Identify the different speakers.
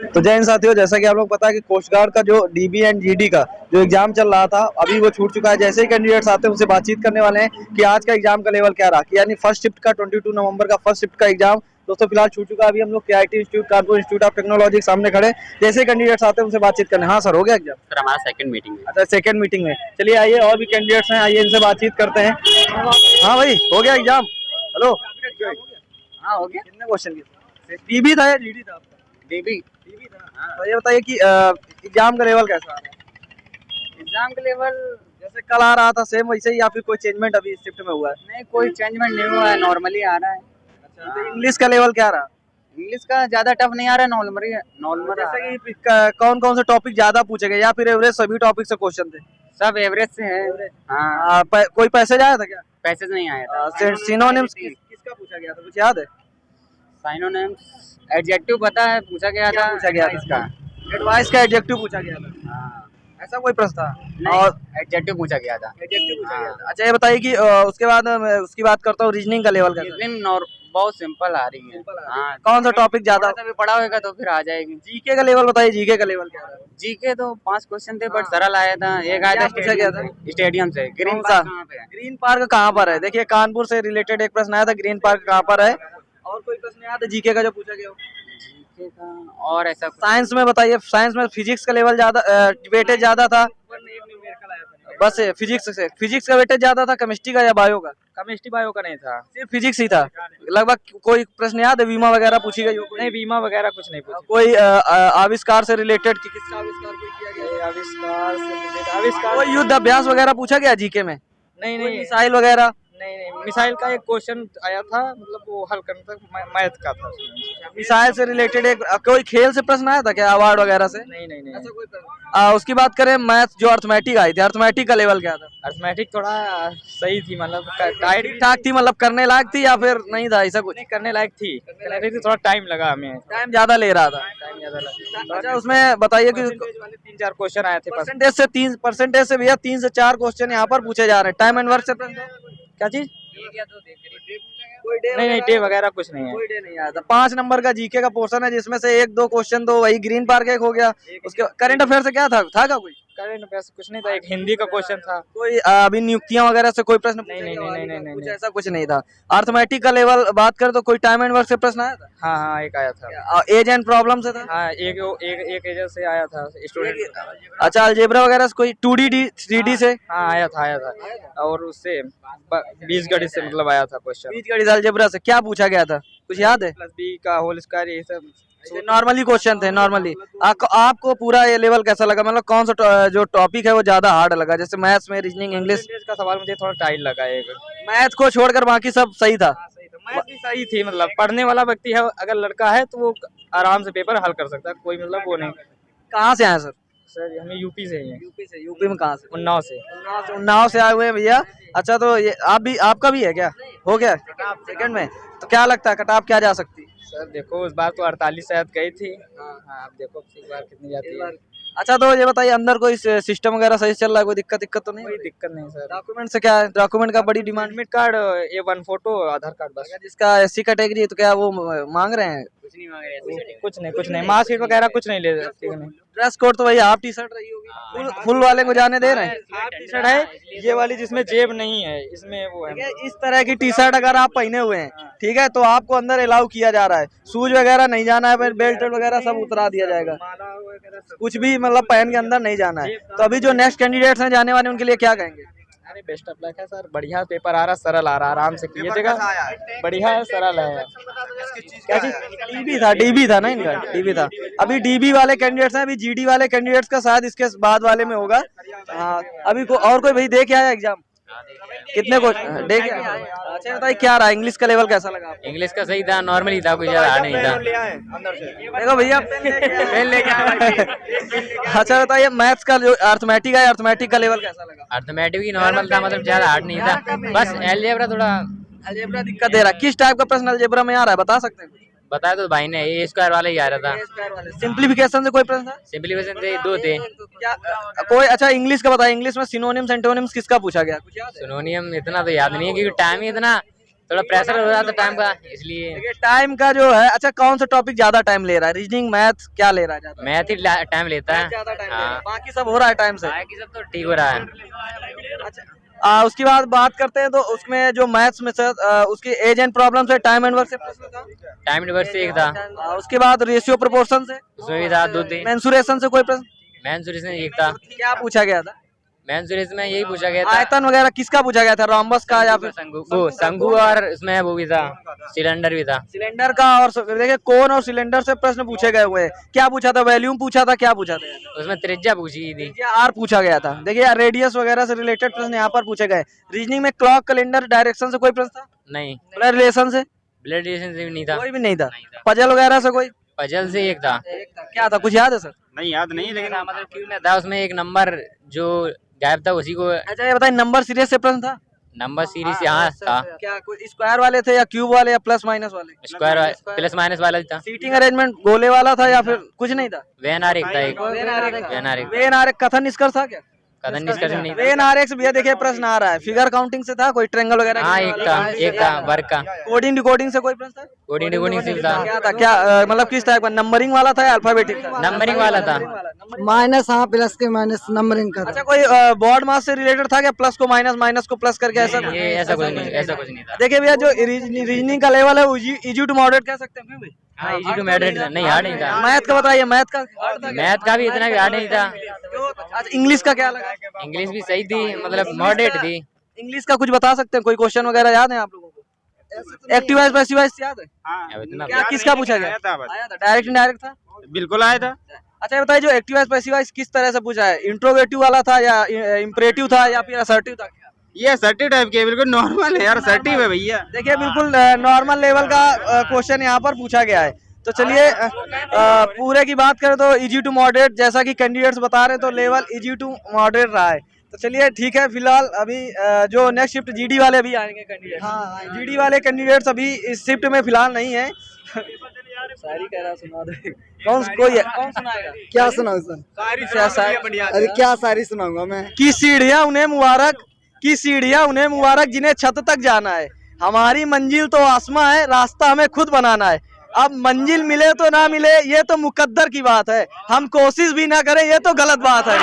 Speaker 1: तो जय हिंद साथियों, जैसा कि आप लोग पता है कि कोस्ट गार्ड का जो डीबी एंड जीडी का जो एग्जाम चल रहा था अभी वो छूट चुका है। जैसे ही कैंडिडेट्स आते हैं उनसे बातचीत करने वाले हैं कि आज का एग्जाम का लेवल क्या रहा, कि यानी फर्स्ट शिफ्ट का 22 नवंबर का फर्स्ट शिफ्ट का एग्जाम दोस्तों फिलहाल छूट चुका है। अभी हम लोग KIT institute, Kanpur institute of technology के सामने खड़े। जैसे ही कैंडिडेट्स आते हैं उनसे बातचीत करने। हाँ सर, हो गया एग्जाम?
Speaker 2: सर हमारा सेकंड मीटिंग है।
Speaker 1: अच्छा, सेकंड मीटिंग में। चलिए आइए, और भी कैंडिडेट्स हैं, आइए इनसे बातचीत करते हैं। हाँ भाई, हो गया एग्जाम? हेलो,
Speaker 2: हाँ हो गया।
Speaker 1: कितने क्वेश्चन की? डीबी था या जीडी था आपका?
Speaker 2: डीबी।
Speaker 1: तो ये बताइए कि एग्जाम का लेवल कैसा आ रहा है?
Speaker 2: एग्जाम का लेवल
Speaker 1: जैसे कल आ रहा था सेम वैसे ही, या फिर कोई चेंजमेंट अभी इस शिफ्ट में हुआ है?
Speaker 2: नहीं, कोई चेंजमेंट नहीं हुआ है, नॉर्मली आ रहा है।
Speaker 1: अच्छा, तो इंग्लिश का लेवल क्या रहा?
Speaker 2: इंग्लिश का ज्यादा टफ नहीं आ रहा है, नॉर्मली नॉर्मल।
Speaker 1: जैसे कि कौन कौन से टॉपिक ज्यादा पूछे गए, या फिर एवरेज सभी टॉपिक से क्वेश्चन थे?
Speaker 2: सब एवरेज से है। हाँ,
Speaker 1: कोई पैसेज आया था क्या?
Speaker 2: पैसेज नहीं आया था।
Speaker 1: सिनोनिम्स किसका पूछा गया था, कुछ याद है?
Speaker 2: साइनोनिम्स एडजेक्टिव पता है, पूछा गया था।
Speaker 1: पूछा गया था
Speaker 2: इसका
Speaker 1: एडवाइस का एडजेक्टिव पूछा गया था?
Speaker 2: हाँ,
Speaker 1: ऐसा कोई प्रश्न था?
Speaker 2: और एडजेक्टिव पूछा गया था।
Speaker 1: एडजेक्टिव पूछा गया था। अच्छा, ये बताइए कि उसके बाद मैं उसकी बात करता हूँ, रीजनिंग का लेवल कैसा?
Speaker 2: रीजनिंग बहुत सिंपल आ रही है। हाँ,
Speaker 1: कौन सा टॉपिक ज्यादा?
Speaker 2: भी पढ़ा होगा तो फिर आ जाएगी।
Speaker 1: जीके का लेवल बताइए, जीके का लेवल क्या है?
Speaker 2: जीके तो 5 क्वेश्चन थे बट सरल आया था। एक आया था
Speaker 1: पूछा गया था?
Speaker 2: स्टेडियम से। ग्रीन
Speaker 1: सा?
Speaker 2: पार्क कहाँ पे है?
Speaker 1: ग्रीन पार्क कहाँ पर है? देखिए, कानपुर से रिलेटेड एक प्रश्न आया था, ग्रीन पार्क कहाँ पर है। और कोई प्रश्न याद है जीके का जो पूछा गया हो?
Speaker 2: जीके का और ऐसा
Speaker 1: साइंस में बताइए, साइंस में फिजिक्स का लेवल ज्यादा, वेटेज ज्यादा था? बस फिजिक्स का वेटेज ज्यादा था, केमिस्ट्री का या बायो का?
Speaker 2: केमिस्ट्री बायो का नहीं था,
Speaker 1: सिर्फ फिजिक्स ही था लगभग। कोई प्रश्न याद है बीमा वगैरह पूछी गई हो?
Speaker 2: नहीं बीमा वगैरह कुछ नहीं पूछा।
Speaker 1: कोई आविष्कार से रिलेटेड, कि किसका आविष्कार कोई किया गया?
Speaker 2: आविष्कार से आविष्कार
Speaker 1: कोई युद्ध अभ्यास वगैरह पूछा गया जीके में?
Speaker 2: नहीं
Speaker 1: कोई
Speaker 2: नहीं
Speaker 1: मिसाइल वगैरह?
Speaker 2: नहीं, मिसाइल का एक क्वेश्चन आया था, मतलब वो हल करना था, मैथ का था।
Speaker 1: मिसाइल से रिलेटेड एक कोई खेल से प्रश्न आया था क्या, अवार्ड वगैरह से?
Speaker 2: नहीं।
Speaker 1: ऐसा कोई उसकी बात करें, मैथ जो अर्थमेटिक आई थी, अर्थमेटिक का लेवल क्या था?
Speaker 2: अर्थमेटिक थोड़ा सही थी, मतलब
Speaker 1: ठीक ठाक थी, मतलब करने लायक थी या फिर नहीं था ऐसा कुछ?
Speaker 2: नहीं, करने लायक थी, थोड़ा टाइम लगा हमें,
Speaker 1: टाइम ज्यादा ले रहा था।
Speaker 2: टाइम ज्यादा लगा।
Speaker 1: अच्छा, उसमें बताइए कि
Speaker 2: 3-4 क्वेश्चन आए थे।
Speaker 1: परसेंटेज से भैया 3 से 4 क्वेश्चन यहाँ पर पूछे जा रहे हैं। टाइम एंड वर्क से
Speaker 2: क्या चीज? नहीं, डे वगैरह कुछ नहीं है।
Speaker 1: कोई डे नहीं आया था। 5 नंबर का जीके का पोर्शन है, जिसमें से 1-2 क्वेश्चन तो वही ग्रीन पार्क एक हो गया। उसके करंट अफेयर से क्या था क्या कोई?
Speaker 2: करंट अफेयर से कुछ नहीं था, एक हिंदी का क्वेश्चन था।
Speaker 1: कोई अभी नियुक्तियां वगैरह से कोई प्रश्न?
Speaker 2: नहीं,
Speaker 1: कुछ ऐसा कुछ नहीं था। अर्थमेटिक का लेवल बात करें तो कोई टाइम एंड वर्क से प्रश्न आया था?
Speaker 2: हाँ, एक आया था।
Speaker 1: एज एंड प्रॉब्लम से था?
Speaker 2: हाँ, एक एज से आया था स्टूडेंट।
Speaker 1: अच्छा, अलजेब्रा वगैरह से कोई 2D 3D से?
Speaker 2: हाँ, आया था और उससे बीजगणित से मतलब आया था क्वेश्चन।
Speaker 1: बीजगणित अलजेब्रा से क्या पूछा गया था, कुछ याद है?
Speaker 2: प्लस बी का होल स्क्वायर, ये सब
Speaker 1: नॉर्मली क्वेश्चन थे। नॉर्मली आपको पूरा ये लेवल कैसा लगा, मतलब कौन सा जो टॉपिक है वो ज्यादा हार्ड लगा? जैसे मैथ्स में, रीजनिंग, इंग्लिश
Speaker 2: का सवाल मुझे थोड़ा टाइट लगा। एक
Speaker 1: मैथ को छोड़कर बाकी सब सही था?
Speaker 2: मैथ भी सही थी, मतलब पढ़ने वाला व्यक्ति है, अगर लड़का है तो वो आराम से पेपर हल कर सकता है, कोई मतलब वो नहीं।
Speaker 1: कहाँ से आए सर?
Speaker 2: सर हमें यूपी से ही है।
Speaker 1: यूपी में कहाँ से?
Speaker 2: उन्नाव से।
Speaker 1: उन्नाव से आए हुए हैं भैया। अच्छा, तो ये आपका भी है क्या? हो गया सेकंड में? तो क्या लगता है कट-ऑफ क्या जा सकती है?
Speaker 2: सर देखो, इस बार तो 48 शायद गई थी। हाँ, आप देखो इस बार कितनी जाती है।
Speaker 1: अच्छा, तो ये बताइए, अंदर कोई सिस्टम वगैरह सही चल रहा है? कोई दिक्कत तो नहीं?
Speaker 2: कोई दिक्कत नहीं सर।
Speaker 1: डॉक्यूमेंट से क्या है? डॉक्यूमेंट का बड़ी demand?
Speaker 2: Admit card, A1 photo, Aadhaar card बस।
Speaker 1: जिसका SC कैटेगरी है तो क्या वो मांग रहे हैं?
Speaker 2: कुछ नहीं मांग रहे, कुछ नहीं, मार्कशीट वगैरह कुछ नहीं ले सकते।
Speaker 1: ड्रेस कोड तो वही हाफ टी शर्ट रही होगी। फुल वाले को जाने दे रहे हैं?
Speaker 2: हाफ टी शर्ट है, ये वाली जिसमें जेब नहीं है, इसमें वो है।
Speaker 1: इस तरह की टी शर्ट अगर आप पहने हुए हैं, ठीक है, तो आपको अंदर अलाउ किया जा रहा है। शूज वगैरह नहीं जाना है, बेल्ट वगैरह सब उतरा दिया जाएगा। कुछ भी मतलब पहन के अंदर नहीं जाना है। तो अभी जो नेक्स्ट कैंडिडेट्स हैं जाने वाले, उनके लिए क्या कहेंगे?
Speaker 2: अरे बेस्ट ऑफ लक है सर, बढ़िया पेपर आ रहा, सरल आ रहा, आराम से कीजिएगा, बढ़िया है, सरल है।
Speaker 1: क्या चीज? डीबी था ना इनका? डीबी था। अभी डीबी वाले कैंडिडेट्स हैं, अभी जीडी वाले कैंडिडेट्स का शायद इसके बाद वाले में होगा। अभी और कोई भाई दे के आया एग्जाम? कितने को दे के आया? अच्छा, बताइए क्या रहा, इंग्लिश का लेवल कैसा लगा?
Speaker 2: इंग्लिश का सही था, नॉर्मली था, कुछ ज्यादा हार्ड नहीं था।
Speaker 1: देखो भैया, पेन लेके आया। अच्छा, बताइए मैथ्स का जो अर्थमेटिक है, अर्थमेटिक का लेवल कैसा लगा?
Speaker 2: अर्थमेटिक भी नॉर्मल था, मतलब ज्यादा हार्ड नहीं था, बस अलजेब्रा थोड़ा।
Speaker 1: अलजेब्रा दिक्कत दे रहा है। किस टाइप का प्रश्न अलजेब्रा में आ रहा है, बता सकते हैं?
Speaker 2: बताया तो भाई ने, ए स्क्वायर वाला ही आ रहा था।
Speaker 1: सिंप्लीफिकेशन से कोई प्रश्न था?
Speaker 2: सिंप्लीफिकेशन से 2 थे।
Speaker 1: क्या कोई? अच्छा, इंग्लिश का बताइए, इंग्लिश में सिनोनिम्स एंटोनिम्स किसका पूछा गया, कुछ याद है?
Speaker 2: सिनोनियम इतना तो याद नहीं है, क्योंकि टाइम ही इतना थोड़ा प्रेशर हो रहा था टाइम का, इसलिए।
Speaker 1: देखिए टाइम का जो है, अच्छा कौन सा टॉपिक ज्यादा टाइम ले रहा है, रीजनिंग मैथ क्या ले रहा है ज्यादा?
Speaker 2: मैथ ही टाइम लेता है।
Speaker 1: ज्यादा टाइम ले रहा है,
Speaker 2: हाँ,
Speaker 1: बाकी सब हो रहा है टाइम से।
Speaker 2: बाकी सब तो ठीक हो रहा है।
Speaker 1: अच्छा उसके बाद बात करते हैं तो उसमें जो मैथ्स में सर उसकी एज एंड प्रॉब्लम से टाइम एंड वर्क से प्रश्न था।
Speaker 2: टाइम यूनिवर्स से एक था,
Speaker 1: उसके बाद रेशियो प्रोपोर्शन से,
Speaker 2: उसमें भी था 2-3।
Speaker 1: मेंसुरेशन से कोई प्रश्न
Speaker 2: मेंसुरेशन एक था।
Speaker 1: क्या पूछा गया था?
Speaker 2: मेंसुरेशन में यही पूछा गया था,
Speaker 1: आयतन वगैरह किसका पूछा गया था, रोम्बस का या फिर
Speaker 2: शंकु और उसमें वो भी था, सिलेंडर भी था।
Speaker 1: सिलेंडर का? और देखिए कोन और सिलेंडर से प्रश्न पूछे गए हुए हैं। क्या पूछा था, वॉल्यूम पूछा था, क्या पूछा था?
Speaker 2: उसमें त्रिज्या पूछी थी,
Speaker 1: आर पूछा गया था। देखिए रेडियस वगैरह से रिलेटेड प्रश्न यहाँ पर पूछे गए। रीजनिंग में क्लॉक, कैलेंडर, डायरेक्शन से कोई प्रश्न था?
Speaker 2: नहीं।
Speaker 1: ब्लड रिलेशन से?
Speaker 2: ब्लड रिलेशन से भी नहीं था,
Speaker 1: कोई भी नहीं था। पजल वगैरह से कोई?
Speaker 2: पजल से एक था।
Speaker 1: क्या था, कुछ याद है सर?
Speaker 3: नहीं याद नहीं, लेकिन
Speaker 2: मतलब क्यों में था, उसमें एक नंबर जो गायब था उसी को।
Speaker 1: अच्छा ये बताइए, नंबर सीरीज से प्रश्न था?
Speaker 2: नंबर सीरीज से हाँ था।
Speaker 1: क्या कोई स्क्वायर वाले थे या क्यूब वाले या प्लस माइनस वाले?
Speaker 2: स्क्वायर प्लस माइनस वाला था।
Speaker 1: सीटिंग अरेंजमेंट गोले वाला था या फिर कुछ नहीं था?
Speaker 2: वेन आरेख था एक। वेन आरेख,
Speaker 1: वेन आरेख कथन निष्कर्ष था क्या?
Speaker 2: कथन निष्कर्षण नहीं था।
Speaker 1: वेन आरेख से भैया देखिए प्रश्न आ रहा है। फिगर काउंटिंग से था कोई, ट्रेंगल वगैरह?
Speaker 2: हाँ एक था वर्क का।
Speaker 1: कोडिंग डिकोडिंग से कोई प्रश्न था?
Speaker 2: कोडिंग डिकोडिंग से भी था।
Speaker 1: क्या था, क्या मतलब किस टाइप का, नंबरिंग वाला था या अल्फाबेटिक था?
Speaker 2: नंबरिंग वाला था।
Speaker 4: माइनस, हाँ प्लस के माइनस नंबरिंग का था।
Speaker 1: अच्छा कोई बोर्ड मास से रिलेटेड था क्या, प्लस को माइनस, माइनस को प्लस करके ऐसा?
Speaker 2: ये ऐसा कुछ नहीं, ऐसा कुछ नहीं था।
Speaker 1: देखिए भैया जो रीजनिंग का लेवल है वो इजी टू मॉडरेट कह सकते हैं क्यों भाई?
Speaker 2: हाँ इजी टू मॉडरेट नहीं, हार्ड नहीं था।
Speaker 1: मैथ का बताइए, मैथ का?
Speaker 2: मैथ का भी इतना भी हार्ड नहीं था।
Speaker 1: अच्छा इंग्लिश का क्या लगा?
Speaker 2: इंग्लिश भी सही थी, मतलब मॉडरेट थी।
Speaker 1: इंग्लिश का कुछ बता सकते हैं, कोई क्वेश्चन वगैरह याद है आप लोगों को? एक्टिव वॉइस पैसिव वॉइस याद है?
Speaker 3: हाँ,
Speaker 2: इतना
Speaker 1: क्या किसका पूछा गया? आया था, डायरेक्ट इनडायरेक्ट था?
Speaker 3: बिल्कुल आया था।
Speaker 1: अच्छा ये बताइए जो एक्टिव वॉइस पैसिव वॉइस किस तरह से पूछा है, इंट्रोगेटिव वाला था या इंपरेटिव था या फिर असर्टिव था?
Speaker 3: ये असर्टिव टाइप के, बिल्कुल नॉर्मल है यार, असर्टिव है भैया।
Speaker 1: देखिए बिल्कुल नॉर्मल लेवल का क्वेश्चन यहाँ पर पूछा गया है। तो चलिए पूरे की बात करें तो इजी टू मॉडरेट, जैसा कि कैंडिडेट्स बता रहे हैं तो लेवल इजी टू मॉडरेट रहा है। तो चलिए ठीक है, फिलहाल अभी जो नेक्स्ट शिफ्ट जीडी वाले अभी आएंगे कैंडिडेट। हाँ जीडी वाले कैंडिडेट्स अभी इस शिफ्ट में फिलहाल नहीं है। शायरी कह रहा, सुना दे। कौन सुनाएगा?
Speaker 4: क्या सुनाऊं सर? अरे क्या सारी सुनाऊंगा मैं।
Speaker 1: की सीढ़ियां उन्हें मुबारक, की सीढ़ियां उन्हें मुबारक जिन्हें छत तक जाना है। हमारी मंजिल तो आसमां है, रास्ता हमें खुद बनाना है। अब मंजिल मिले तो ना मिले ये तो मुकद्दर की बात है, हम कोशिश भी ना करें ये तो गलत बात है।